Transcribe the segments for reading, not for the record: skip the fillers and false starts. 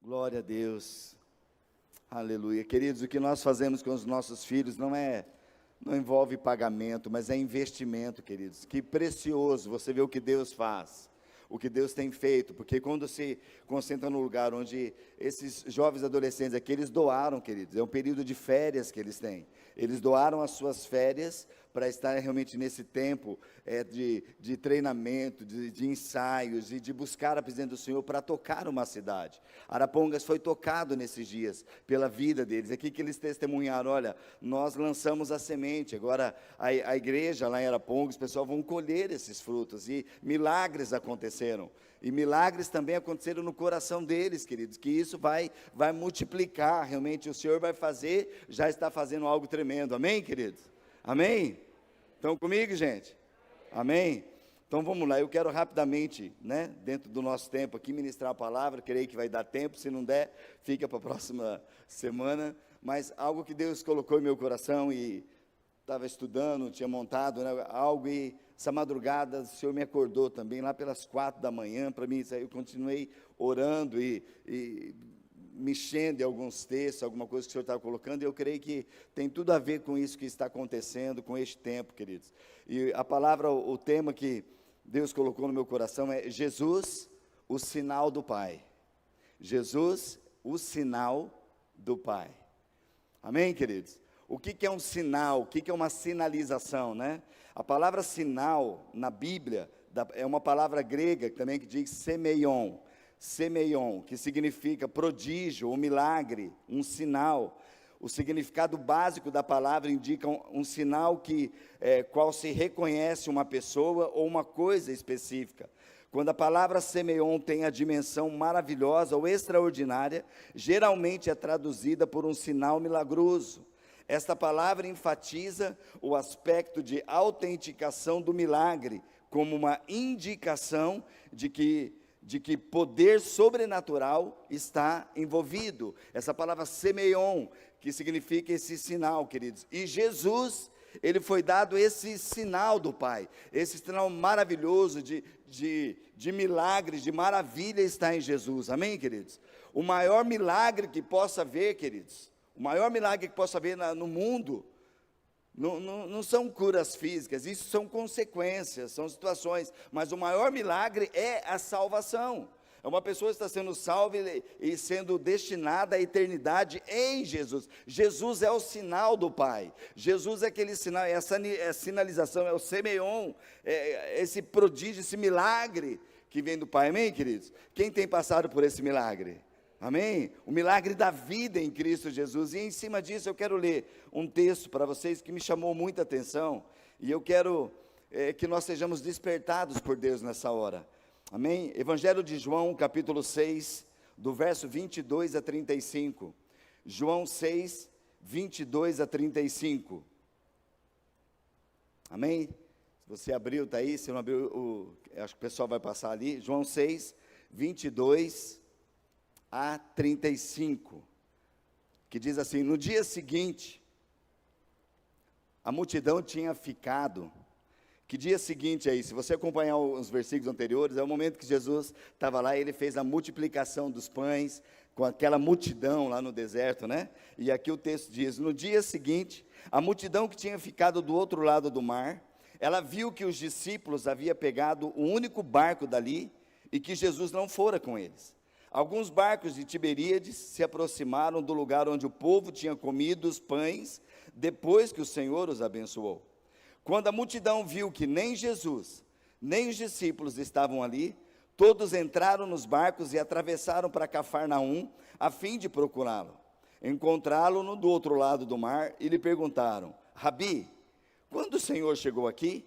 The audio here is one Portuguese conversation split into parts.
Glória a Deus, aleluia. Queridos, o que nós fazemos com os nossos filhos não envolve pagamento, mas é investimento, queridos. Que precioso você vê o que Deus faz, o que Deus tem feito, porque quando se concentra no lugar onde esses jovens adolescentes aqui, eles doaram, queridos, é um período de férias que eles têm, eles doaram as suas férias para estar realmente nesse tempo de treinamento, de ensaios e de buscar a presença do Senhor para tocar uma cidade. Arapongas foi tocado nesses dias pela vida deles, aqui que eles testemunharam, olha, nós lançamos a semente, agora a igreja lá em Arapongas, o pessoal vão colher esses frutos, e milagres aconteceram, e milagres também aconteceram no coração deles, queridos, que isso vai multiplicar, realmente o Senhor vai fazer, já está fazendo algo tremendo, amém, queridos? Amém? Estão comigo, gente? Amém? Então vamos lá, eu quero rapidamente, dentro do nosso tempo aqui, ministrar a palavra, creio que vai dar tempo, se não der, fica para a próxima semana, mas algo que Deus colocou em meu coração, e estava estudando, tinha montado algo, e essa madrugada o Senhor me acordou também, lá pelas 4 da manhã, para mim, eu continuei orando e mexendo em alguns textos, alguma coisa que o Senhor estava colocando, e eu creio que tem tudo a ver com isso que está acontecendo, com este tempo, queridos. E a palavra, o tema que Deus colocou no meu coração é Jesus, o sinal do Pai. Jesus, o sinal do Pai. Amém, queridos? O que é um sinal? O que é uma sinalização, né? A palavra sinal, na Bíblia, é uma palavra grega também que diz semeion, que significa prodígio, ou milagre, um sinal. O significado básico da palavra indica um sinal qual se reconhece uma pessoa ou uma coisa específica. Quando a palavra semeion tem a dimensão maravilhosa ou extraordinária, geralmente é traduzida por um sinal milagroso. Esta palavra enfatiza o aspecto de autenticação do milagre, como uma indicação de que poder sobrenatural está envolvido. Essa palavra semeion, que significa esse sinal, queridos. E Jesus, ele foi dado esse sinal do Pai, esse sinal maravilhoso de milagre, de maravilha está em Jesus, amém, queridos? O maior milagre que possa haver, queridos, o maior milagre que possa haver no mundo, não são curas físicas, isso são consequências, são situações, mas o maior milagre é a salvação. É uma pessoa que está sendo salva e sendo destinada à eternidade em Jesus. Jesus é o sinal do Pai. Jesus é aquele sinal, essa sinalização, é o semeion, esse prodígio, esse milagre que vem do Pai. Amém, queridos? Quem tem passado por esse milagre? Amém? O milagre da vida em Cristo Jesus. E em cima disso eu quero ler um texto para vocês que me chamou muita atenção. E eu quero que nós sejamos despertados por Deus nessa hora. Amém? Evangelho de João, capítulo 6, do verso 22 a 35. João 6, 22 a 35. Amém? Se você abriu, está aí. Se não abriu, acho que o pessoal vai passar ali. João 6, 22 a 35. Que diz assim: no dia seguinte, a multidão tinha ficado. Que dia seguinte aí, se você acompanhar os versículos anteriores, é o momento que Jesus estava lá, ele fez a multiplicação dos pães, com aquela multidão lá no deserto, né? E aqui o texto diz: no dia seguinte, a multidão que tinha ficado do outro lado do mar, ela viu que os discípulos haviam pegado o único barco dali, e que Jesus não fora com eles. Alguns barcos de Tiberíades se aproximaram do lugar onde o povo tinha comido os pães, depois que o Senhor os abençoou. Quando a multidão viu que nem Jesus, nem os discípulos estavam ali, todos entraram nos barcos e atravessaram para Cafarnaum, a fim de procurá-lo. Encontraram-no do outro lado do mar e lhe perguntaram: Rabi, quando o Senhor chegou aqui?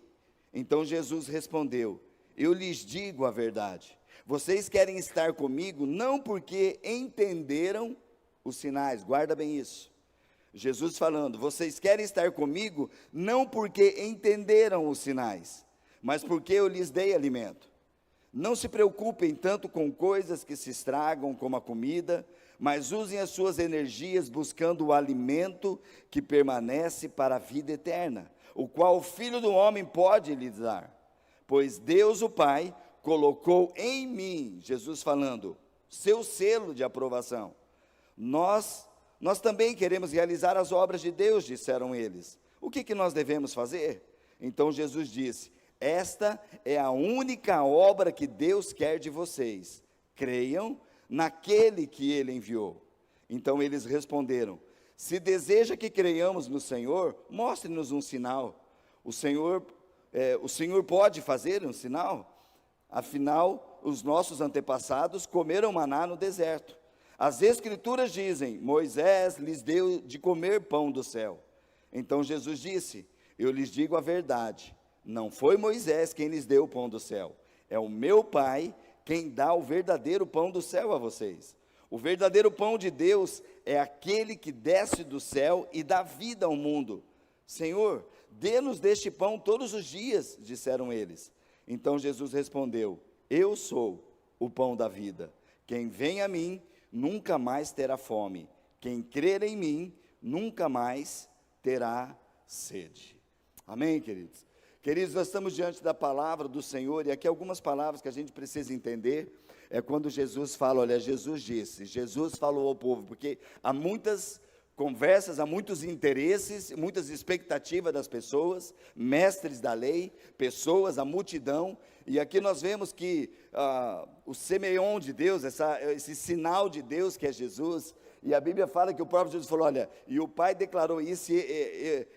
Então Jesus respondeu: eu lhes digo a verdade. Vocês querem estar comigo não porque entenderam os sinais, guarda bem isso. Jesus falando: vocês querem estar comigo não porque entenderam os sinais, mas porque eu lhes dei alimento. Não se preocupem tanto com coisas que se estragam como a comida, mas usem as suas energias buscando o alimento que permanece para a vida eterna, o qual o Filho do Homem pode lhes dar. Pois Deus o Pai colocou em mim, Jesus falando, seu selo de aprovação. Nós também queremos realizar as obras de Deus, disseram eles. O que nós devemos fazer? Então Jesus disse: esta é a única obra que Deus quer de vocês. Creiam naquele que Ele enviou. Então eles responderam: se deseja que creiamos no Senhor, mostre-nos um sinal. O Senhor pode fazer um sinal? Afinal, os nossos antepassados comeram maná no deserto. As Escrituras dizem: Moisés lhes deu de comer pão do céu. Então Jesus disse: eu lhes digo a verdade, não foi Moisés quem lhes deu o pão do céu, é o meu Pai quem dá o verdadeiro pão do céu a vocês. O verdadeiro pão de Deus é aquele que desce do céu e dá vida ao mundo. Senhor, dê-nos deste pão todos os dias, disseram eles. Então Jesus respondeu: eu sou o pão da vida. Quem vem a mim nunca mais terá fome. Quem crer em mim nunca mais terá sede. Amém, queridos? Queridos, nós estamos diante da palavra do Senhor, e aqui algumas palavras que a gente precisa entender. É quando Jesus fala, olha, Jesus disse, Jesus falou ao povo, porque há muitas conversas, há muitos interesses, muitas expectativas das pessoas, mestres da lei, pessoas, a multidão, e aqui nós vemos que o semeion de Deus, esse sinal de Deus que é Jesus, e a Bíblia fala que o próprio Jesus falou, olha, e o Pai declarou isso,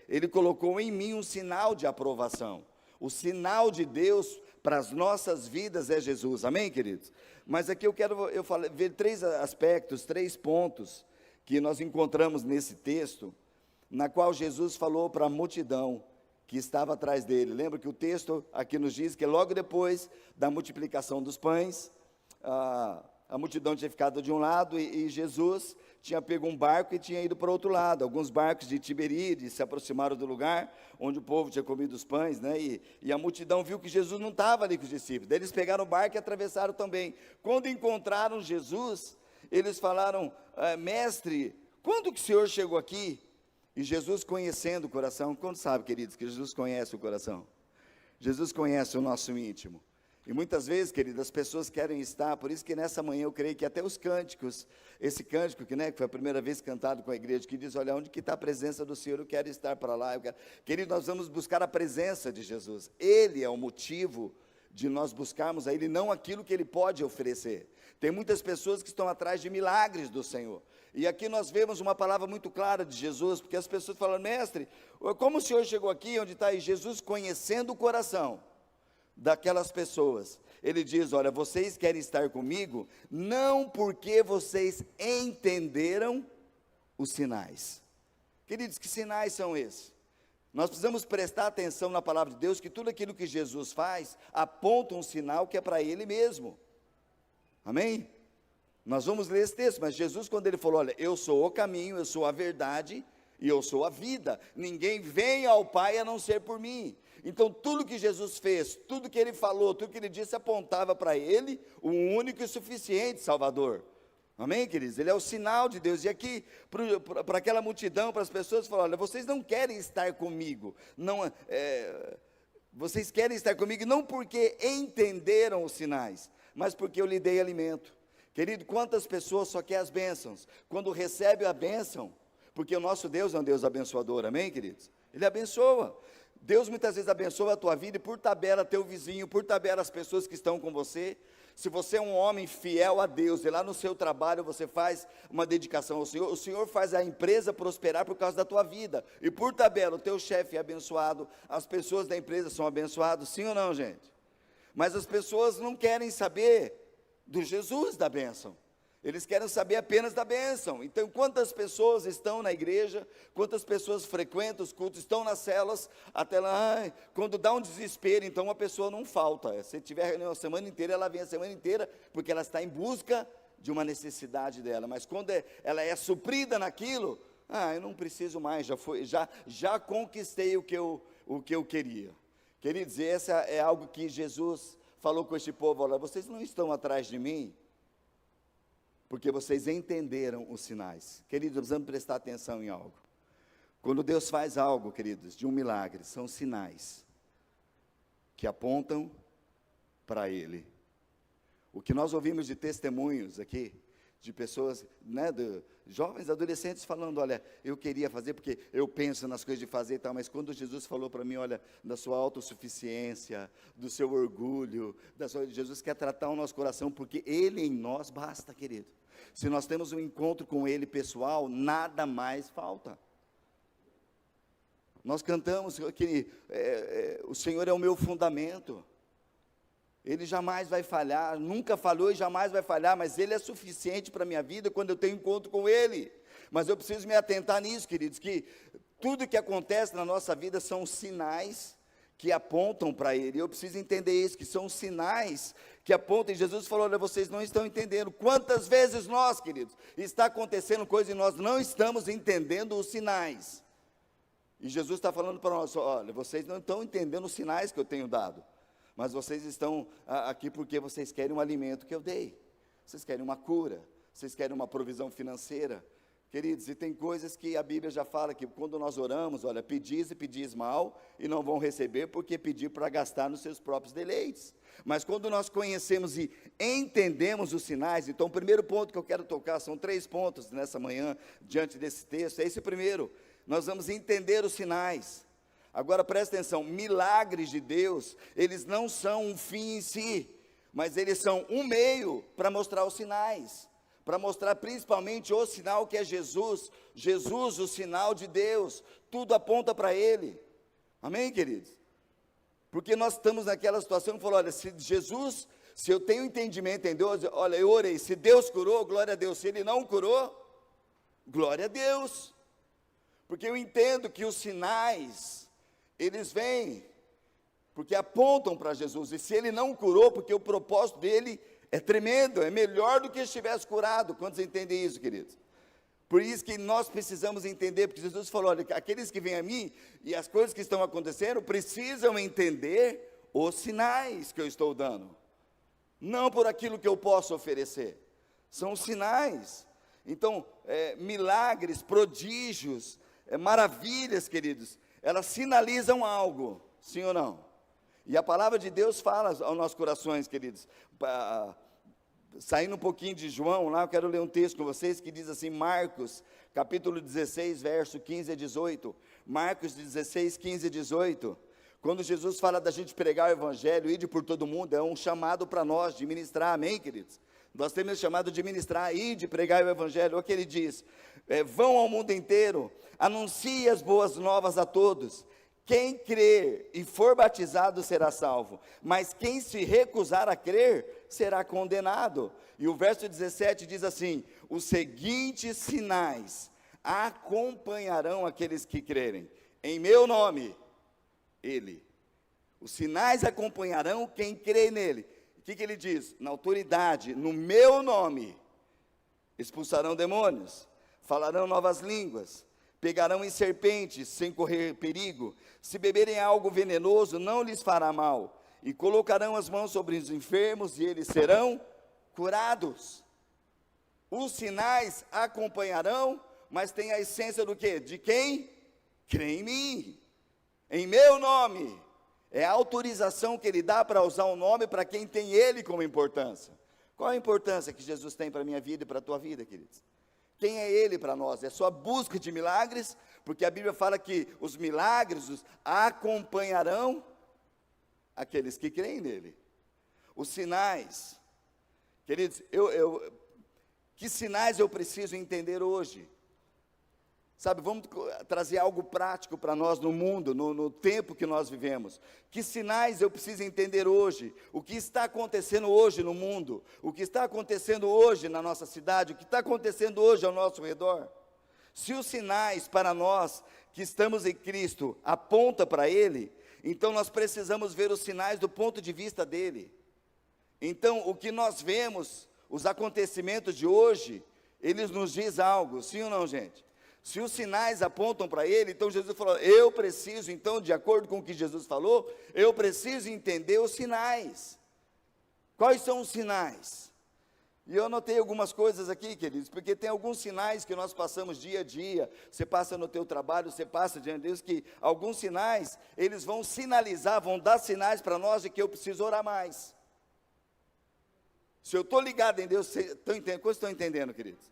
ele colocou em mim um sinal de aprovação. O sinal de Deus para as nossas vidas é Jesus, amém, queridos? Mas aqui eu quero ver três aspectos, 3 pontos, que nós encontramos nesse texto, na qual Jesus falou para a multidão que estava atrás dele. Lembra que o texto aqui nos diz que logo depois da multiplicação dos pães, a multidão tinha ficado de um lado e Jesus tinha pego um barco e tinha ido para o outro lado. Alguns barcos de Tiberíades se aproximaram do lugar onde o povo tinha comido os pães, né? E a multidão viu que Jesus não estava ali com os discípulos. Daí eles pegaram o barco e atravessaram também. Quando encontraram Jesus, eles falaram: mestre, quando que o Senhor chegou aqui? E Jesus, conhecendo o coração, quando sabe, queridos, que Jesus conhece o coração? Jesus conhece o nosso íntimo. E muitas vezes, queridos, as pessoas querem estar, por isso que nessa manhã eu creio que até os cânticos, esse cântico que foi a primeira vez cantado com a igreja, que diz, olha, onde que está a presença do Senhor, eu quero estar para lá. Queridos, nós vamos buscar a presença de Jesus. Ele é o motivo de nós buscarmos a Ele, não aquilo que Ele pode oferecer. Tem muitas pessoas que estão atrás de milagres do Senhor. E aqui nós vemos uma palavra muito clara de Jesus, porque as pessoas falam, mestre, como o Senhor chegou aqui, onde está aí? Jesus conhecendo o coração daquelas pessoas, ele diz, olha, vocês querem estar comigo, não porque vocês entenderam os sinais. Queridos, que sinais são esses? Nós precisamos prestar atenção na palavra de Deus, que tudo aquilo que Jesus faz, aponta um sinal que é para Ele mesmo, amém? Nós vamos ler esse texto, mas Jesus, quando Ele falou, olha, eu sou o caminho, eu sou a verdade, e eu sou a vida, ninguém vem ao Pai a não ser por mim. Então tudo que Jesus fez, tudo que Ele falou, tudo que Ele disse, apontava para Ele, o único e suficiente Salvador, amém, queridos? Ele é o sinal de Deus. E aqui, para aquela multidão, para as pessoas, falou, olha, vocês não querem estar comigo, vocês querem estar comigo, não porque entenderam os sinais, mas porque eu lhe dei alimento. Querido, quantas pessoas só querem as bênçãos, quando recebe a bênção, porque o nosso Deus é um Deus abençoador, amém, queridos? Ele abençoa. Deus muitas vezes abençoa a tua vida, e por tabela teu vizinho, por tabela as pessoas que estão com você. Se você é um homem fiel a Deus, e lá no seu trabalho você faz uma dedicação ao Senhor, o Senhor faz a empresa prosperar por causa da tua vida, e por tabela o teu chefe é abençoado, as pessoas da empresa são abençoadas, sim ou não, gente? Mas as pessoas não querem saber do Jesus da bênção, eles querem saber apenas da bênção. Então, quantas pessoas estão na igreja, quantas pessoas frequentam os cultos, estão nas celas, até lá, quando dá um desespero, então a pessoa não falta. Se tiver reunião a semana inteira, ela vem a semana inteira, porque ela está em busca de uma necessidade dela. Mas quando ela é suprida naquilo, eu não preciso mais, já conquistei o que eu queria. Queridos, esse é algo que Jesus falou com este povo, olha, vocês não estão atrás de mim, porque vocês entenderam os sinais. Queridos, precisamos prestar atenção em algo. Quando Deus faz algo, queridos, de um milagre, são sinais que apontam para Ele. O que nós ouvimos de testemunhos aqui, de pessoas, né, de jovens, adolescentes falando, olha, eu queria fazer porque eu penso nas coisas de fazer e tal, mas quando Jesus falou para mim, olha, da sua autossuficiência, do seu orgulho, Jesus quer tratar o nosso coração, porque Ele em nós basta, querido. Se nós temos um encontro com Ele pessoal, nada mais falta. Nós cantamos que o Senhor é o meu fundamento. Ele jamais vai falhar, nunca falhou e jamais vai falhar, mas Ele é suficiente para a minha vida quando eu tenho encontro com Ele. Mas eu preciso me atentar nisso, queridos, que tudo que acontece na nossa vida são sinais que apontam para Ele. Eu preciso entender isso, que são sinais que apontam. E Jesus falou, olha, vocês não estão entendendo. Quantas vezes nós, queridos, está acontecendo coisa e nós não estamos entendendo os sinais. E Jesus está falando para nós, olha, vocês não estão entendendo os sinais que eu tenho dado. Mas vocês estão aqui porque vocês querem um alimento que eu dei. Vocês querem uma cura. Vocês querem uma provisão financeira. Queridos, e tem coisas que a Bíblia já fala que quando nós oramos, olha, pedis e pedis mal e não vão receber porque pedir para gastar nos seus próprios deleites. Mas quando nós conhecemos e entendemos os sinais, então o primeiro ponto que eu quero tocar, são 3 pontos nessa manhã, diante desse texto, é esse primeiro. Nós vamos entender os sinais. Agora presta atenção, milagres de Deus, eles não são um fim em si, mas eles são um meio para mostrar os sinais, para mostrar principalmente o sinal que é Jesus, o sinal de Deus, tudo aponta para Ele, amém, queridos? Porque nós estamos naquela situação que falou, olha, se eu tenho entendimento em Deus, olha, eu orei, se Deus curou, glória a Deus, se Ele não curou, glória a Deus, porque eu entendo que os sinais, eles vêm, porque apontam para Jesus, e se Ele não curou, porque o propósito dEle é tremendo, é melhor do que estivesse curado. Quantos entendem isso, queridos? Por isso que nós precisamos entender, porque Jesus falou, olha, aqueles que vêm a mim, e as coisas que estão acontecendo, precisam entender os sinais que eu estou dando, não por aquilo que eu posso oferecer, são os sinais. Então, milagres, prodígios, maravilhas, queridos, elas sinalizam algo, sim ou não? E a palavra de Deus fala aos nossos corações, queridos. Saindo um pouquinho de João, lá eu quero ler um texto com vocês, que diz assim, Marcos, capítulo 16, verso 15 a 18, Marcos 16, 15 a 18, quando Jesus fala da gente pregar o evangelho, ir por todo mundo, é um chamado para nós de ministrar, amém, queridos? Nós temos esse chamado de ministrar, ir de pregar o evangelho. Olha o que ele diz, vão ao mundo inteiro, anuncie as boas novas a todos, quem crer e for batizado será salvo, mas quem se recusar a crer, será condenado. E o verso 17 diz assim, os seguintes sinais acompanharão aqueles que crerem, em meu nome, os sinais acompanharão quem crê nele. O que ele diz? Na autoridade, no meu nome, expulsarão demônios, falarão novas línguas, pegarão em serpentes sem correr perigo, se beberem algo venenoso não lhes fará mal, e colocarão as mãos sobre os enfermos e eles serão curados. Os sinais acompanharão, mas tem a essência do quê? De quem crê em mim, em meu nome. É a autorização que Ele dá para usar o nome para quem tem Ele como importância. Qual a importância que Jesus tem para a minha vida e para a tua vida, queridos? Quem é Ele para nós? É só busca de milagres, porque a Bíblia fala que os milagres acompanharão aqueles que creem nele. Os sinais, queridos, que sinais eu preciso entender hoje? Sabe, vamos trazer algo prático para nós no mundo, no tempo que nós vivemos. Que sinais eu preciso entender hoje? O que está acontecendo hoje no mundo? O que está acontecendo hoje na nossa cidade? O que está acontecendo hoje ao nosso redor? Se os sinais para nós que estamos em Cristo apontam para Ele, então nós precisamos ver os sinais do ponto de vista dEle. Então, o que nós vemos, os acontecimentos de hoje, eles nos diz algo, sim ou não, gente? Se os sinais apontam para Ele, então Jesus falou, eu preciso, então, de acordo com o que Jesus falou, eu preciso entender os sinais. Quais são os sinais? E eu anotei algumas coisas aqui, queridos, porque tem alguns sinais que nós passamos dia a dia, você passa no teu trabalho, você passa diante de Deus, que alguns sinais, eles vão sinalizar, vão dar sinais para nós de que eu preciso orar mais. Se eu estou ligado em Deus, vocês estão entendendo, queridos?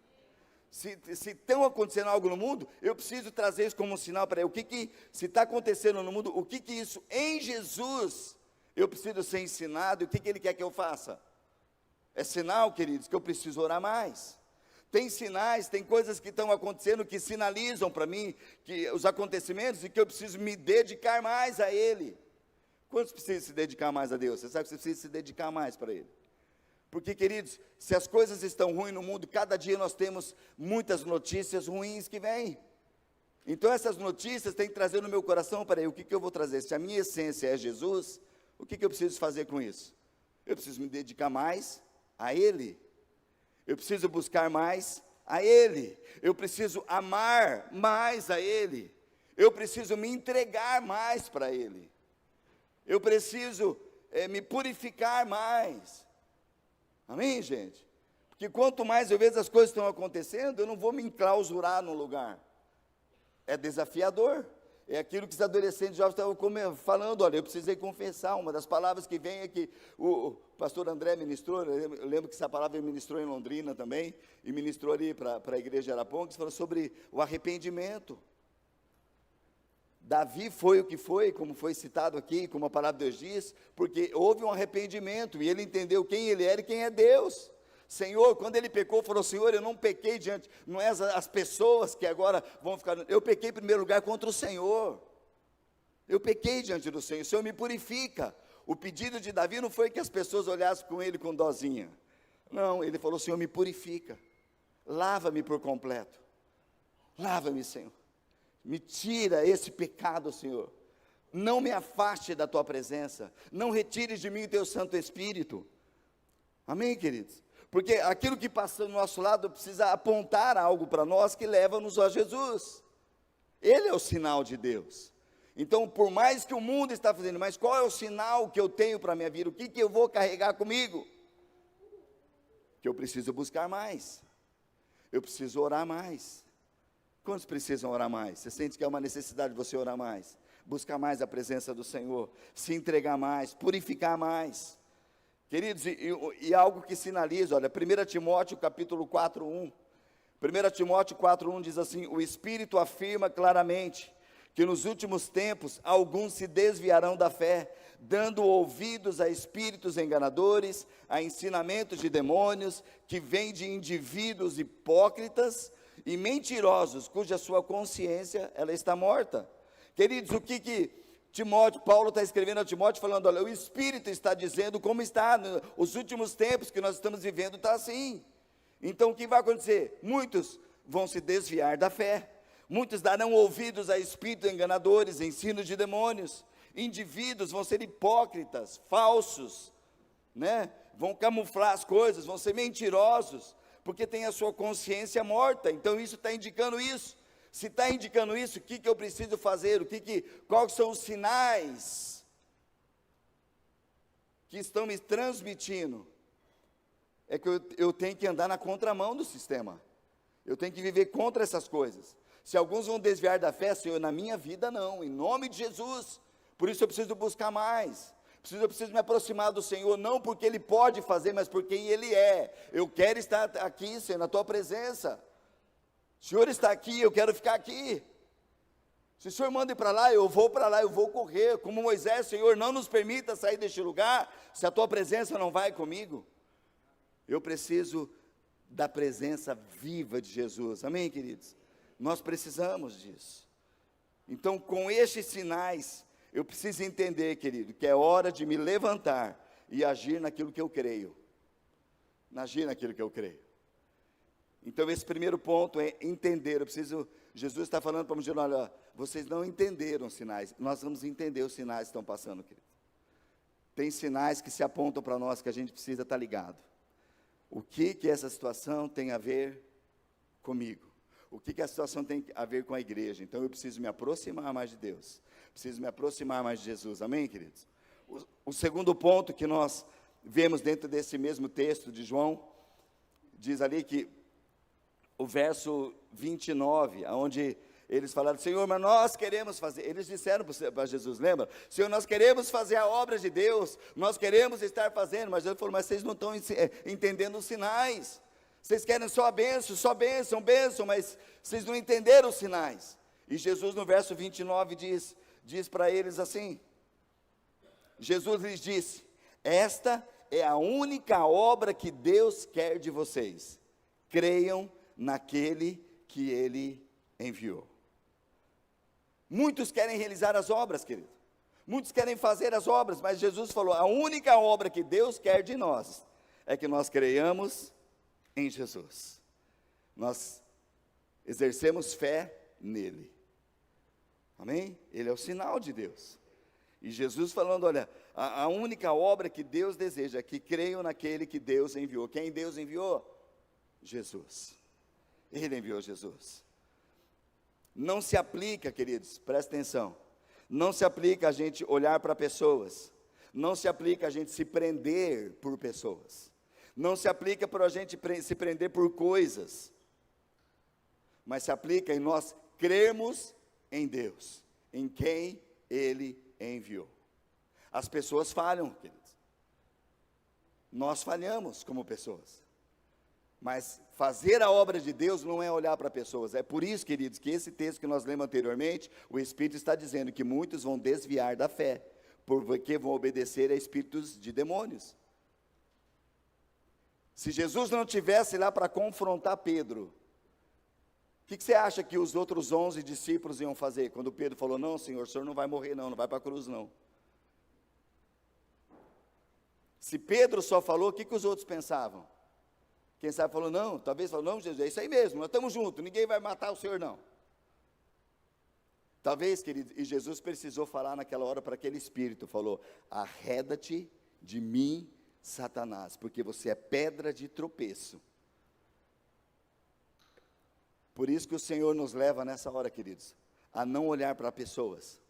Se estão acontecendo algo no mundo, eu preciso trazer isso como um sinal para ele. Se está acontecendo no mundo, o que isso em Jesus, eu preciso ser ensinado, e o que ele quer que eu faça? É sinal, queridos, que eu preciso orar mais. Tem sinais, tem coisas que estão acontecendo que sinalizam para mim que os acontecimentos e que eu preciso me dedicar mais a Ele. Quantos precisam se dedicar mais a Deus? Você sabe que você precisa se dedicar mais para Ele. Porque, queridos, se as coisas estão ruins no mundo, cada dia nós temos muitas notícias ruins que vêm. Então essas notícias têm que trazer no meu coração, para aí, o que eu vou trazer? Se a minha essência é Jesus, o que eu preciso fazer com isso? Eu preciso me dedicar mais a Ele. Eu preciso buscar mais a Ele. Eu preciso amar mais a Ele. Eu preciso me entregar mais para Ele. Eu preciso me purificar mais. Amém, gente? Porque quanto mais eu vejo as coisas estão acontecendo, eu não vou me enclausurar num lugar. É desafiador. É aquilo que os adolescentes jovens estavam falando. Olha, eu precisei confessar. Uma das palavras que vem é que o pastor André ministrou. Eu lembro que essa palavra ele ministrou em Londrina também, e ministrou ali para a igreja de Arapongas, falou sobre o arrependimento. Davi foi o que foi, como foi citado aqui, como a palavra de Deus diz, porque houve um arrependimento, e ele entendeu quem ele era e quem é Deus. Senhor, quando ele pecou, falou: Senhor, eu não pequei diante, não é as pessoas que agora vão ficar, eu pequei em primeiro lugar contra o Senhor. Eu pequei diante do Senhor, o Senhor me purifica. O pedido de Davi não foi que as pessoas olhassem com ele com dozinha. Não, ele falou: Senhor, me purifica. Lava-me por completo. Lava-me, Senhor. Me tira esse pecado, Senhor. Não me afaste da Tua presença. Não retires de mim o Teu Santo Espírito. Amém, queridos? Porque aquilo que passa do nosso lado precisa apontar algo para nós que leva-nos a Jesus. Ele é o sinal de Deus. Então, por mais que o mundo está fazendo, mas qual é o sinal que eu tenho para a minha vida? O que eu vou carregar comigo? Que eu preciso buscar mais. Eu preciso orar mais. Quantos precisam orar mais? Você sente que é uma necessidade de você orar mais? Buscar mais a presença do Senhor, se entregar mais, purificar mais. Queridos, e algo que sinaliza, olha, 1 Timóteo capítulo 4:1. 1 Timóteo 4:1 diz assim: o Espírito afirma claramente que nos últimos tempos alguns se desviarão da fé, dando ouvidos a espíritos enganadores, a ensinamentos de demônios, que vêm de indivíduos hipócritas e mentirosos, cuja sua consciência ela está morta. Queridos, o que Paulo está escrevendo a Timóteo, falando: olha, o Espírito está dizendo como está, os últimos tempos que nós estamos vivendo está assim. Então o que vai acontecer? Muitos vão se desviar da fé, muitos darão ouvidos a espíritos enganadores, ensinos de demônios, indivíduos vão ser hipócritas, falsos, né? Vão camuflar as coisas, vão ser mentirosos, porque tem a sua consciência morta. Então isso está indicando isso. Se está indicando isso, o que eu preciso fazer? Quais são os sinais que estão me transmitindo? É que eu tenho que andar na contramão do sistema. Eu tenho que viver contra essas coisas. Se alguns vão desviar da fé, Senhor, na minha vida não, em nome de Jesus. Por isso eu preciso buscar mais. Eu preciso me aproximar do Senhor, não porque Ele pode fazer, mas porque Ele é. Eu quero estar aqui, Senhor, na Tua presença. O Senhor está aqui, eu quero ficar aqui. Se o Senhor manda ir para lá, eu vou para lá, eu vou correr. Como Moisés: Senhor, não nos permita sair deste lugar, se a Tua presença não vai comigo. Eu preciso da presença viva de Jesus. Amém, queridos? Nós precisamos disso. Então, com estes sinais, eu preciso entender, querido, que é hora de me levantar e agir naquilo que eu creio. Agir naquilo que eu creio. Então, esse primeiro ponto é entender. Jesus está falando para dizer: olha, vocês não entenderam os sinais. Nós vamos entender os sinais que estão passando, querido. Tem sinais que se apontam para nós que a gente precisa estar ligado. O que essa situação tem a ver comigo? O que a situação tem a ver com a igreja? Então eu preciso me aproximar mais de Deus. Preciso me aproximar mais de Jesus. Amém, queridos? O segundo ponto que nós vemos dentro desse mesmo texto de João, diz ali que o verso 29, onde Eles falaram: Senhor, mas nós queremos fazer. Eles disseram para Jesus, lembra? Senhor, nós queremos fazer a obra de Deus, nós queremos estar fazendo. Mas Jesus falou: mas vocês não estão entendendo os sinais. Vocês querem só a bênção, bênção, mas vocês não entenderam os sinais. E Jesus no verso 29 diz para eles assim, Jesus lhes disse: esta é a única obra que Deus quer de vocês, creiam naquele que Ele enviou. Muitos querem realizar as obras, querido, muitos querem fazer as obras, mas Jesus falou: a única obra que Deus quer de nós, é que nós creiamos em Jesus, nós exercemos fé nele, amém? Ele é o sinal de Deus, e Jesus falando: olha, a única obra que Deus deseja é que creiam naquele que Deus enviou. Quem Deus enviou? Jesus, Ele enviou Jesus. Não se aplica, queridos, presta atenção, não se aplica a gente olhar para pessoas, não se aplica a gente se prender por pessoas, não se aplica para a gente se prender por coisas, mas se aplica em nós crermos em Deus, em quem Ele enviou. As pessoas falham, queridos, nós falhamos como pessoas, mas fazer a obra de Deus não é olhar para pessoas. É por isso, queridos, que esse texto que nós lemos anteriormente, o Espírito está dizendo que muitos vão desviar da fé, porque vão obedecer a espíritos de demônios. Se Jesus não tivesse lá para confrontar Pedro, o que você acha que os outros 11 discípulos iam fazer? Quando Pedro falou: não, Senhor, o Senhor não vai morrer não vai para a cruz não. Se Pedro só falou, o que os outros pensavam? Quem sabe falou: não, talvez falou: não, Jesus, é isso aí mesmo, nós estamos juntos, ninguém vai matar o Senhor não. Talvez, querido, e Jesus precisou falar naquela hora para aquele espírito, falou: arreda-te de mim, Satanás, porque você é pedra de tropeço. Por isso que o Senhor nos leva nessa hora, queridos, a não olhar para pessoas.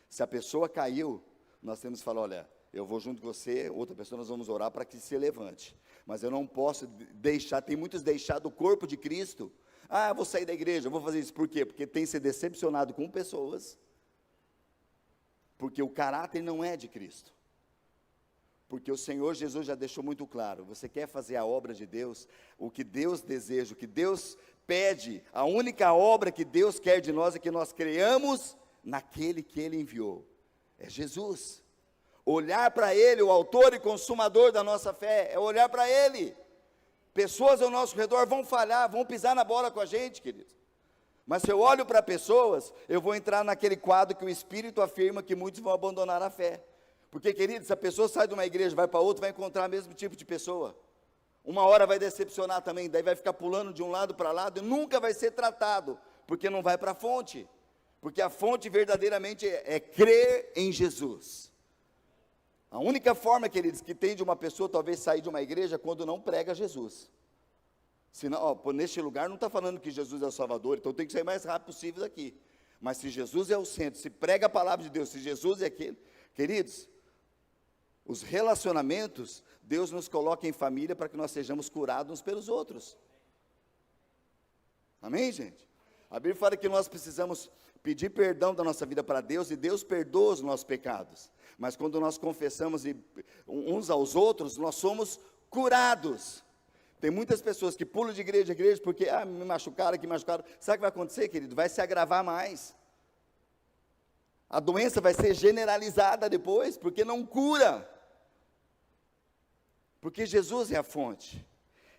Se a pessoa caiu, nós temos que falar: olha, eu vou junto com você, outra pessoa, nós vamos orar para que se levante, mas eu não posso deixar, tem muitos deixado o corpo de Cristo. Eu vou sair da igreja, eu vou fazer isso, por quê? Porque tem se decepcionado com pessoas, porque o caráter não é de Cristo, porque o Senhor Jesus já deixou muito claro: você quer fazer a obra de Deus, o que Deus deseja, o que Deus pede, a única obra que Deus quer de nós é que nós creiamos naquele que Ele enviou, é Jesus. Olhar para Ele, o autor e consumador da nossa fé, é olhar para Ele. Pessoas ao nosso redor vão falhar, vão pisar na bola com a gente, queridos, mas se eu olho para pessoas, eu vou entrar naquele quadro que o Espírito afirma que muitos vão abandonar a fé, porque, queridos, se a pessoa sai de uma igreja, vai para outra, vai encontrar o mesmo tipo de pessoa, uma hora vai decepcionar também, daí vai ficar pulando de um lado para lado, e nunca vai ser tratado, porque não vai para a fonte, porque a fonte verdadeiramente é crer em Jesus. A única forma, queridos, que tem de uma pessoa talvez sair de uma igreja, quando não prega Jesus. Senão, neste lugar não está falando que Jesus é o Salvador, então tem que sair o mais rápido possível daqui. Mas se Jesus é o centro, se prega a palavra de Deus, se Jesus é aquele, queridos, os relacionamentos, Deus nos coloca em família para que nós sejamos curados uns pelos outros. Amém, gente? A Bíblia fala que nós precisamos pedir perdão da nossa vida para Deus, e Deus perdoa os nossos pecados. Mas quando nós confessamos uns aos outros, nós somos curados. Tem muitas pessoas que pulam de igreja em igreja, porque, me machucaram, aqui machucaram. Sabe o que vai acontecer, querido? Vai se agravar mais. A doença vai ser generalizada depois, porque não cura. Porque Jesus é a fonte.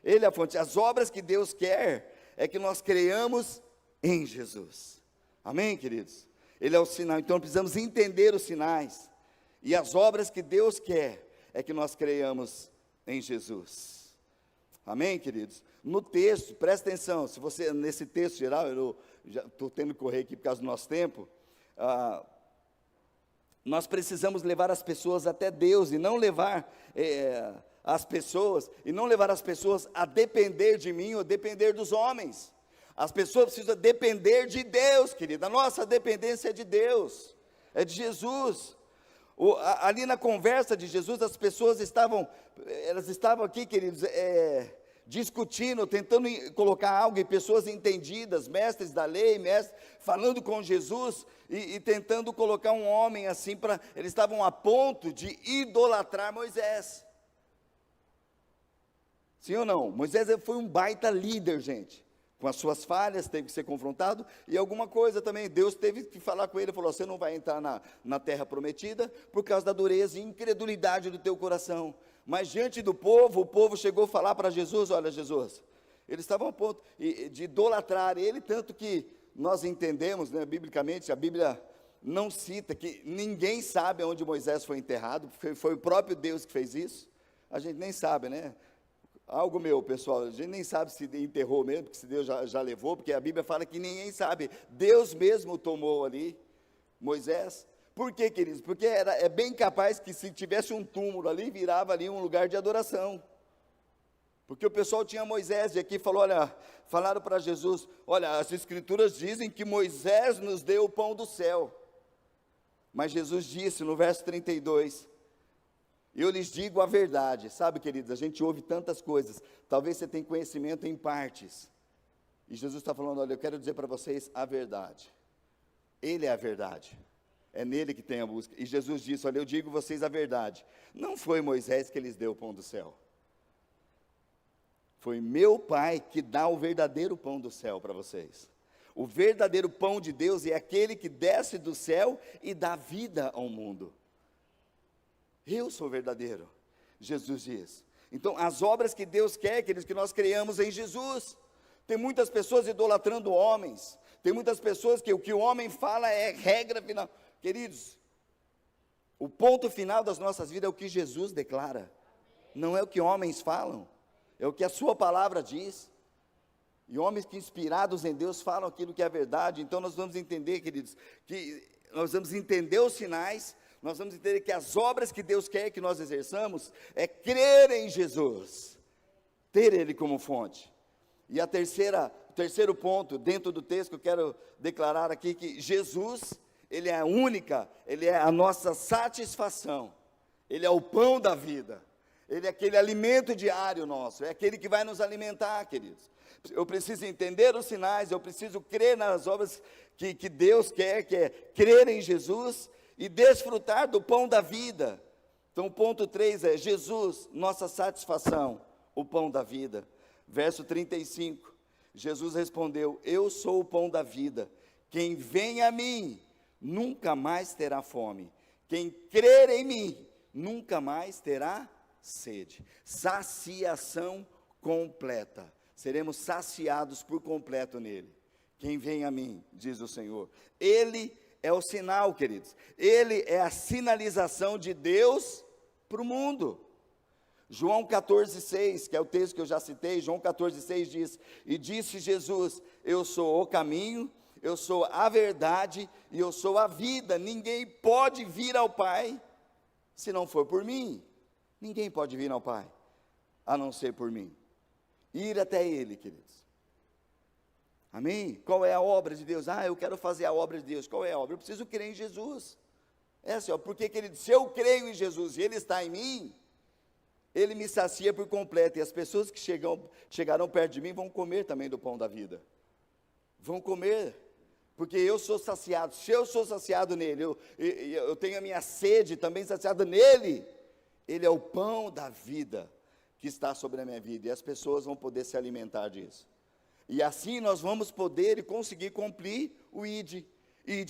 Ele é a fonte. As obras que Deus quer, é que nós creiamos em Jesus. Amém, queridos? Ele é o sinal, então precisamos entender os sinais, e as obras que Deus quer, é que nós creiamos em Jesus. Amém, queridos? No texto, presta atenção, se você, nesse texto geral, eu já estou tendo que correr aqui por causa do nosso tempo, nós precisamos levar as pessoas até Deus, e não levar as pessoas a depender de mim, ou depender dos homens. As pessoas precisam depender de Deus, querida. A nossa dependência é de Deus, é de Jesus. Ali na conversa de Jesus, as pessoas estavam aqui, queridos, discutindo, tentando colocar algo em pessoas entendidas, mestres da lei, mestres, falando com Jesus, e tentando colocar um homem assim, eles estavam a ponto de idolatrar Moisés. Sim ou não? Moisés foi um baita líder, gente, com as suas falhas, teve que ser confrontado, e alguma coisa também, Deus teve que falar com ele, falou, você não vai entrar na terra prometida, por causa da dureza e incredulidade do teu coração. Mas diante do povo, o povo chegou a falar para Jesus, olha Jesus, eles estavam a ponto de idolatrar ele, tanto que nós entendemos, né, biblicamente, a Bíblia não cita, que ninguém sabe onde Moisés foi enterrado, foi o próprio Deus que fez isso, a gente nem sabe, né, algo meu, pessoal, a gente nem sabe se enterrou mesmo, porque se Deus já levou, porque a Bíblia fala que ninguém sabe, Deus mesmo tomou ali, Moisés. Por quê, queridos? Porque é bem capaz que se tivesse um túmulo ali, virava ali um lugar de adoração. Porque o pessoal tinha Moisés, e aqui falaram para Jesus, olha, as escrituras dizem que Moisés nos deu o pão do céu. Mas Jesus disse no verso 32, eu lhes digo a verdade. Sabe, queridos, a gente ouve tantas coisas, talvez você tenha conhecimento em partes. E Jesus está falando, olha, eu quero dizer para vocês a verdade. Ele é a verdade. É nele que tem a busca. E Jesus disse, olha, eu digo vocês a verdade. Não foi Moisés que lhes deu o pão do céu. Foi meu Pai que dá o verdadeiro pão do céu para vocês. O verdadeiro pão de Deus é aquele que desce do céu e dá vida ao mundo. Eu sou verdadeiro, Jesus diz. Então, as obras que Deus quer, queridos, que nós criamos em Jesus. Tem muitas pessoas idolatrando homens. Tem muitas pessoas que o que o homem fala é regra final. Queridos, o ponto final das nossas vidas é o que Jesus declara, não é o que homens falam, é o que a sua palavra diz, e homens que inspirados em Deus falam aquilo que é verdade. Então nós vamos entender, queridos, que nós vamos entender os sinais, nós vamos entender que as obras que Deus quer que nós exerçamos, é crer em Jesus, ter Ele como fonte. E o terceiro ponto, dentro do texto, que eu quero declarar aqui, que Jesus, Ele é a única, Ele é a nossa satisfação, Ele é o pão da vida, Ele é aquele alimento diário nosso, é aquele que vai nos alimentar, queridos. Eu preciso entender os sinais, eu preciso crer nas obras que Deus quer, que é crer em Jesus e desfrutar do pão da vida. Então o ponto 3 é Jesus, nossa satisfação, o pão da vida. Verso 35, Jesus respondeu, eu sou o pão da vida, quem vem a mim, nunca mais terá fome, quem crer em mim, nunca mais terá sede. Saciação completa, seremos saciados por completo nele. Quem vem a mim, diz o Senhor, Ele é o sinal, queridos, Ele é a sinalização de Deus para o mundo. João 14,6, que é o texto que eu já citei, João 14,6 diz, e disse Jesus, eu sou o caminho, eu sou a verdade e eu sou a vida, ninguém pode vir ao Pai, se não for por mim, ninguém pode vir ao Pai, a não ser por mim, ir até Ele, queridos, amém? Qual é a obra de Deus? Eu quero fazer a obra de Deus, qual é a obra? Eu preciso crer em Jesus, assim, porque queridos, se eu creio em Jesus e Ele está em mim, Ele me sacia por completo, e as pessoas que chegarão perto de mim vão comer também do pão da vida, vão comer, porque eu sou saciado. Se eu sou saciado nele, eu tenho a minha sede também saciada nele, Ele é o pão da vida que está sobre a minha vida, e as pessoas vão poder se alimentar disso, e assim nós vamos poder e conseguir cumprir o ide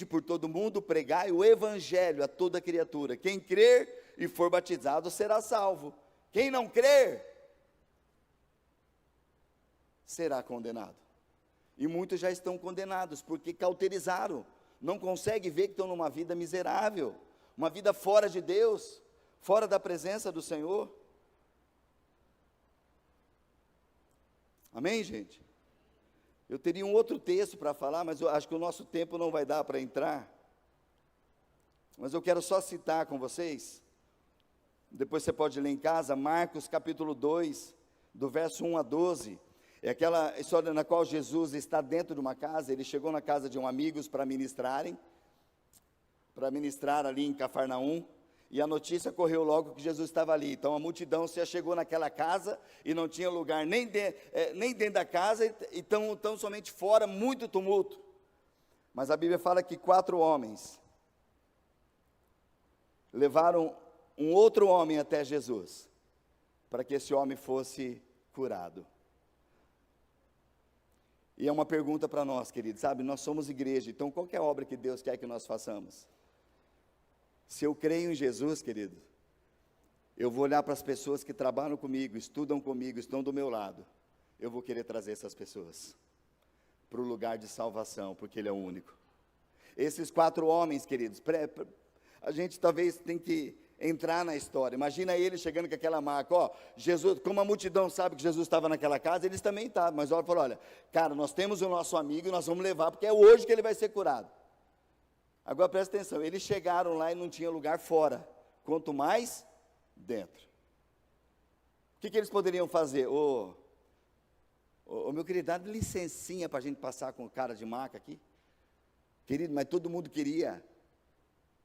por todo mundo, pregai o evangelho a toda criatura, quem crer e for batizado será salvo, quem não crer, será condenado. E muitos já estão condenados, porque cauterizaram, não conseguem ver que estão numa vida miserável, uma vida fora de Deus, fora da presença do Senhor. Amém, gente? Eu teria um outro texto para falar, mas eu acho que o nosso tempo não vai dar para entrar. Mas eu quero só citar com vocês, depois você pode ler em casa, Marcos capítulo 2, do verso 1 a 12, é aquela história na qual Jesus está dentro de uma casa, ele chegou na casa de um amigo para ministrar ali em Cafarnaum, E a notícia correu logo que Jesus estava ali. Então a multidão já chegou naquela casa e não tinha lugar nem dentro da casa, e tão somente fora, muito tumulto. Mas a Bíblia fala que 4 homens levaram um outro homem até Jesus, para que esse homem fosse curado. E é uma pergunta para nós, queridos, sabe? Nós somos igreja, então qual que é a obra que Deus quer que nós façamos? Se eu creio em Jesus, querido, eu vou olhar para as pessoas que trabalham comigo, estudam comigo, estão do meu lado. Eu vou querer trazer essas pessoas para o lugar de salvação, porque Ele é o único. Esses 4 homens, queridos, a gente talvez tem que entrar na história. Imagina ele chegando com aquela maca, ó, Jesus, como a multidão sabe que Jesus estava naquela casa, eles também estavam, mas olha, falou, olha, cara, nós temos o nosso amigo e nós vamos levar, porque é hoje que ele vai ser curado. Agora presta atenção, eles chegaram lá e não tinha lugar fora, quanto mais dentro. O que eles poderiam fazer? Meu querido, dá licencinha para a gente passar com cara de maca aqui. Querido, mas todo mundo queria,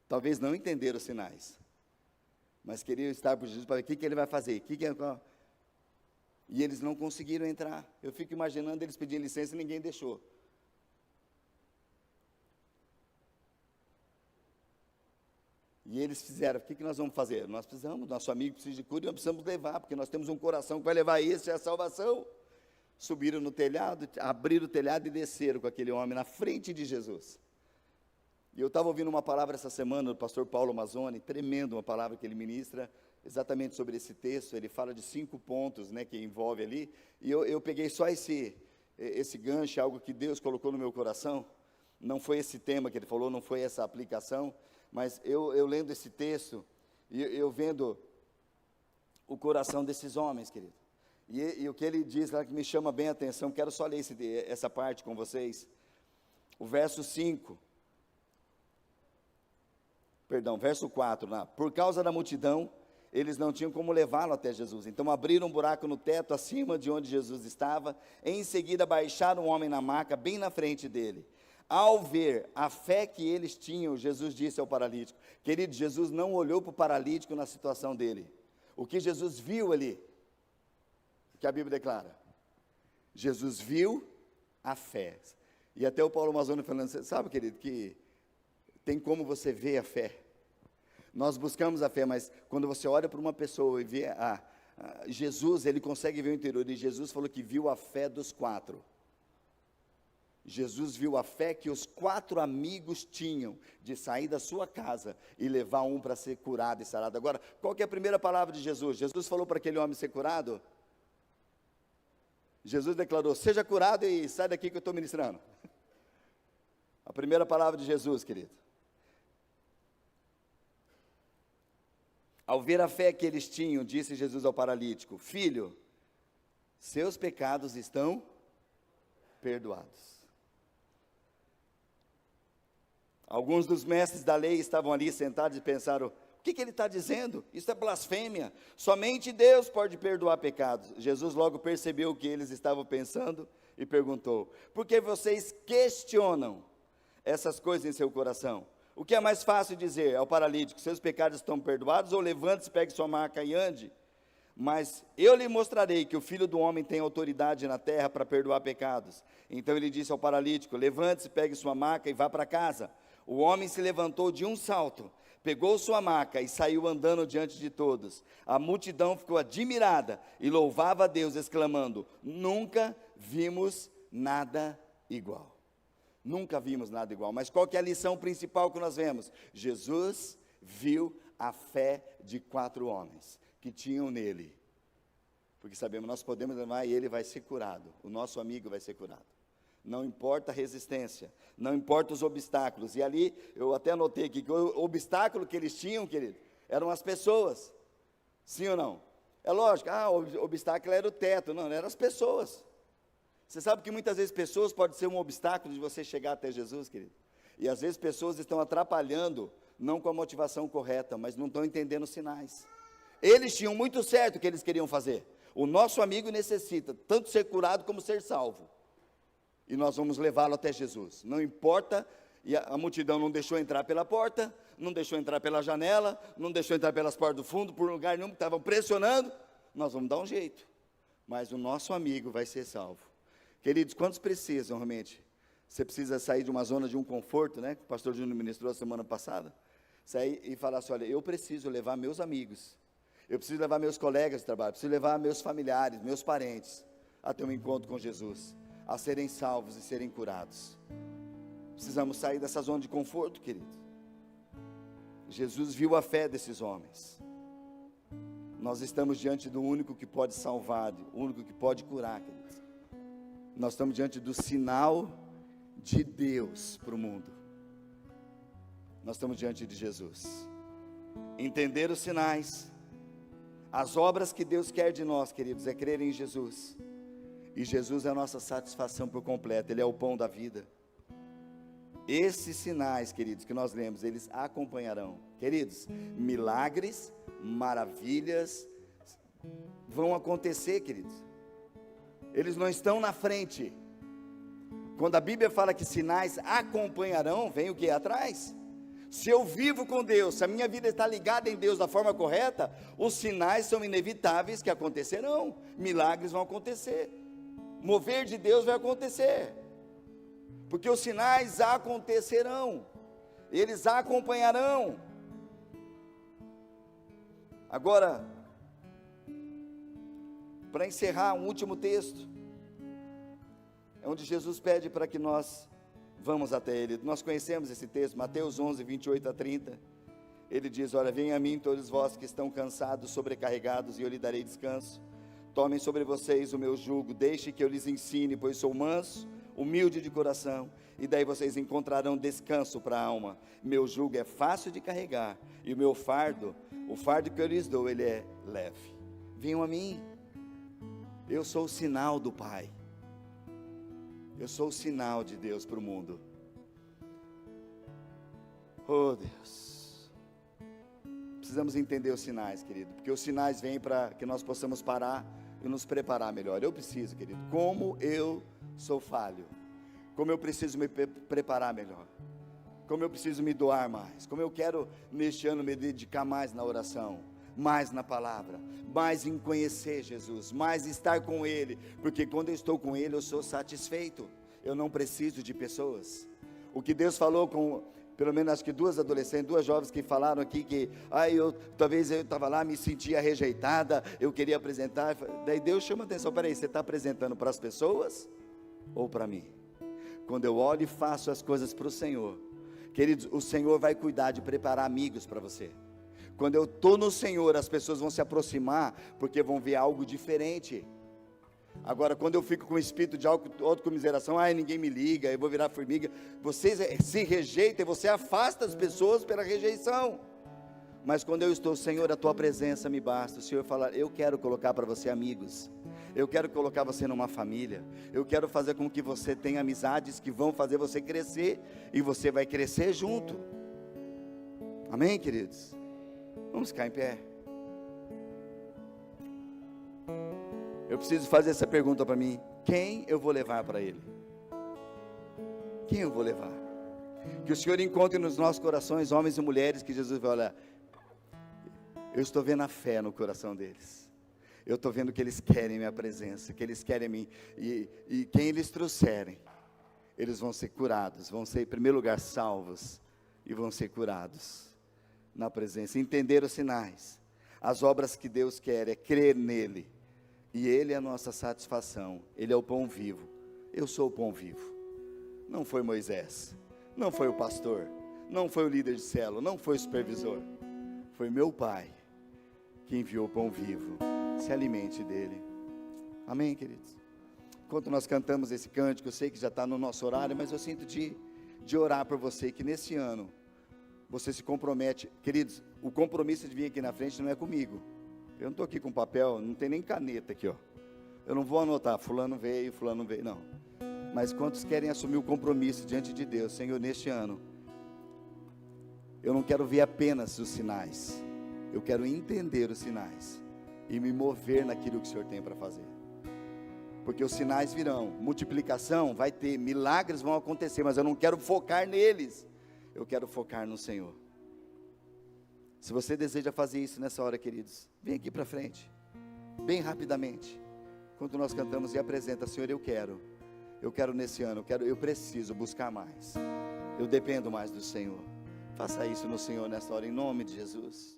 talvez não entender os sinais, mas queriam estar por Jesus para ver o que ele vai fazer, e eles não conseguiram entrar. Eu fico imaginando eles pedindo licença e ninguém deixou. E eles fizeram, o que nós vamos fazer? Nós precisamos, nosso amigo precisa de cura, e nós precisamos levar, porque nós temos um coração que vai levar isso, é a salvação. Subiram no telhado, abriram o telhado e desceram com aquele homem na frente de Jesus. E eu estava ouvindo uma palavra essa semana do pastor Paulo Mazzoni, tremendo, uma palavra que ele ministra, exatamente sobre esse texto. Ele fala de 5 pontos, né, que envolve ali, e eu peguei só esse gancho, algo que Deus colocou no meu coração. Não foi esse tema que ele falou, não foi essa aplicação, mas eu lendo esse texto, e eu vendo o coração desses homens, querido, e o que ele diz lá que me chama bem a atenção, quero só ler essa parte com vocês, o verso 4, por causa da multidão, eles não tinham como levá-lo até Jesus, então abriram um buraco no teto, acima de onde Jesus estava, em seguida baixaram o homem na maca, bem na frente dele. Ao ver a fé que eles tinham, Jesus disse ao paralítico, querido, Jesus não olhou para o paralítico na situação dele, o que Jesus viu ali, que a Bíblia declara, Jesus viu a fé, e até o Paulo Mazzoni falando, sabe, querido, que tem como você ver a fé, nós buscamos a fé, mas quando você olha para uma pessoa e vê Jesus, ele consegue ver o interior, e Jesus falou que viu a fé dos 4, Jesus viu a fé que os 4 amigos tinham, de sair da sua casa, e levar um para ser curado e sarado. Agora, qual que é a primeira palavra de Jesus? Jesus falou para aquele homem ser curado? Jesus declarou, seja curado e sai daqui que eu estou ministrando. A primeira palavra de Jesus, querido. Ao ver a fé que eles tinham, disse Jesus ao paralítico, filho, seus pecados estão perdoados. Alguns dos mestres da lei estavam ali sentados e pensaram, o que ele está dizendo? Isso é blasfêmia, somente Deus pode perdoar pecados. Jesus logo percebeu o que eles estavam pensando e perguntou, por que vocês questionam essas coisas em seu coração? O que é mais fácil dizer ao paralítico, seus pecados estão perdoados, ou levante-se, pegue sua maca e ande? Mas eu lhe mostrarei que o Filho do Homem tem autoridade na terra para perdoar pecados. Então ele disse ao paralítico, levante-se, pegue sua maca e vá para casa. O homem se levantou de um salto, pegou sua maca e saiu andando diante de todos. A multidão ficou admirada e louvava a Deus, exclamando, nunca vimos nada igual. Nunca vimos nada igual. Mas qual que é a lição principal que nós vemos? Jesus viu a fé de 4 homens que tinham nele. Porque sabemos, nós podemos levar e ele vai ser curado. O nosso amigo vai ser curado. Não importa a resistência, não importa os obstáculos. E ali, eu até anotei aqui, que o obstáculo que eles tinham, querido, eram as pessoas. Sim ou não? É lógico, o obstáculo era o teto. Não, eram as pessoas. Você sabe que muitas vezes pessoas podem ser um obstáculo de você chegar até Jesus, querido? E às vezes pessoas estão atrapalhando, não com a motivação correta, mas não estão entendendo os sinais. Eles tinham muito certo o que eles queriam fazer. O nosso amigo necessita tanto ser curado como ser salvo. E nós vamos levá-lo até Jesus. Não importa, E a multidão não deixou entrar pela porta, não deixou entrar pela janela, não deixou entrar pelas portas do fundo, por lugar nenhum, estavam pressionando. Nós vamos dar um jeito, mas o nosso amigo vai ser salvo. Queridos, quantos precisam realmente? Você precisa sair de uma zona de um conforto, né? Que o pastor Júnior ministrou a semana passada. Sair e falar assim, olha, eu preciso levar meus amigos, eu preciso levar meus colegas de trabalho, preciso levar meus familiares, meus parentes, a ter um encontro com Jesus, a serem salvos e serem curados. Precisamos sair dessa zona de conforto, querido. Jesus viu a fé desses homens. Nós estamos diante do único que pode salvar, o único que pode curar, queridos. Nós estamos diante do sinal de Deus para o mundo. Nós estamos diante de Jesus. Entender os sinais, as obras que Deus quer de nós, queridos, é crer em Jesus. E Jesus é a nossa satisfação por completo, Ele é o pão da vida. Esses sinais, queridos, que nós lemos, eles acompanharão. Queridos, milagres, maravilhas vão acontecer, queridos. Eles não estão na frente. Quando a Bíblia fala que sinais acompanharão, vem o que atrás? Se eu vivo com Deus, se a minha vida está ligada em Deus da forma correta, os sinais são inevitáveis que acontecerão. Milagres vão acontecer. Mover de Deus vai acontecer. Porque os sinais acontecerão. Eles acompanharão. Agora, para encerrar, um último texto, é onde Jesus pede para que nós vamos até Ele. Nós conhecemos esse texto, Mateus 11, 28 a 30, ele diz, olha, venham a mim todos vós que estão cansados, sobrecarregados, e eu lhe darei descanso. Tomem sobre vocês o meu jugo, deixe que eu lhes ensine, pois sou manso, humilde de coração, e daí vocês encontrarão descanso para a alma. Meu jugo é fácil de carregar, e o meu fardo, o fardo que eu lhes dou, ele é leve. Venham a mim, eu sou o sinal do Pai, eu sou o sinal de Deus para o mundo. Oh Deus, precisamos entender os sinais, querido, porque os sinais vêm para que nós possamos parar e nos preparar melhor. Eu preciso, querido, como eu sou falho, como eu preciso me preparar melhor, como eu preciso me doar mais, como eu quero neste ano me dedicar mais na oração, mais na palavra, mais em conhecer Jesus, mais estar com Ele, porque quando eu estou com Ele eu sou satisfeito, eu não preciso de pessoas. O que Deus falou com, pelo menos acho que duas adolescentes, duas jovens que falaram aqui que, talvez eu estava lá, me sentia rejeitada, eu queria apresentar, daí Deus chama a atenção, peraí, você está apresentando para as pessoas ou para mim? Quando eu olho e faço as coisas para o Senhor, queridos, o Senhor vai cuidar de preparar amigos para você. Quando eu estou no Senhor, as pessoas vão se aproximar, porque vão ver algo diferente. Agora, quando eu fico com o espírito de autocomiseração, ninguém me liga, eu vou virar formiga, você se rejeita e você afasta as pessoas pela rejeição. Mas quando eu estou, Senhor, a tua presença me basta. O Senhor fala, eu quero colocar para você amigos, eu quero colocar você numa família, eu quero fazer com que você tenha amizades que vão fazer você crescer, e você vai crescer junto. Amém, queridos? Vamos ficar em pé. Eu preciso fazer essa pergunta para mim: quem eu vou levar para Ele? Quem eu vou levar? Que o Senhor encontre nos nossos corações homens e mulheres que Jesus vai olhar. Eu estou vendo a fé no coração deles. Eu estou vendo que eles querem minha presença, que eles querem mim. E quem eles trouxerem, eles vão ser curados, vão ser em primeiro lugar salvos, e vão ser curados na presença. Entender os sinais, as obras que Deus quer é crer nele, e Ele é a nossa satisfação. Ele é o pão vivo. Eu sou o pão vivo. Não foi Moisés, não foi o pastor, não foi o líder de célula, não foi o supervisor, foi meu Pai que enviou o pão vivo. Se alimente dele. Amém, queridos? Enquanto nós cantamos esse cântico, eu sei que já está no nosso horário, mas eu sinto de orar por você, que nesse ano você se compromete. Queridos, o compromisso de vir aqui na frente não é comigo. Eu não estou aqui com papel, não tem nem caneta aqui, ó. Eu não vou anotar, fulano veio, não. Mas quantos querem assumir o compromisso diante de Deus? Senhor, neste ano, eu não quero ver apenas os sinais, eu quero entender os sinais, e me mover naquilo que o Senhor tem para fazer. porque os sinais virão, multiplicação vai ter, milagres vão acontecer, mas eu não quero focar neles, eu quero focar no Senhor. Se você deseja fazer isso nessa hora, queridos, vem aqui para frente, bem rapidamente, enquanto nós cantamos, e apresenta: Senhor, eu quero nesse ano, eu preciso buscar mais, eu dependo mais do Senhor. Faça isso no Senhor nessa hora, em nome de Jesus.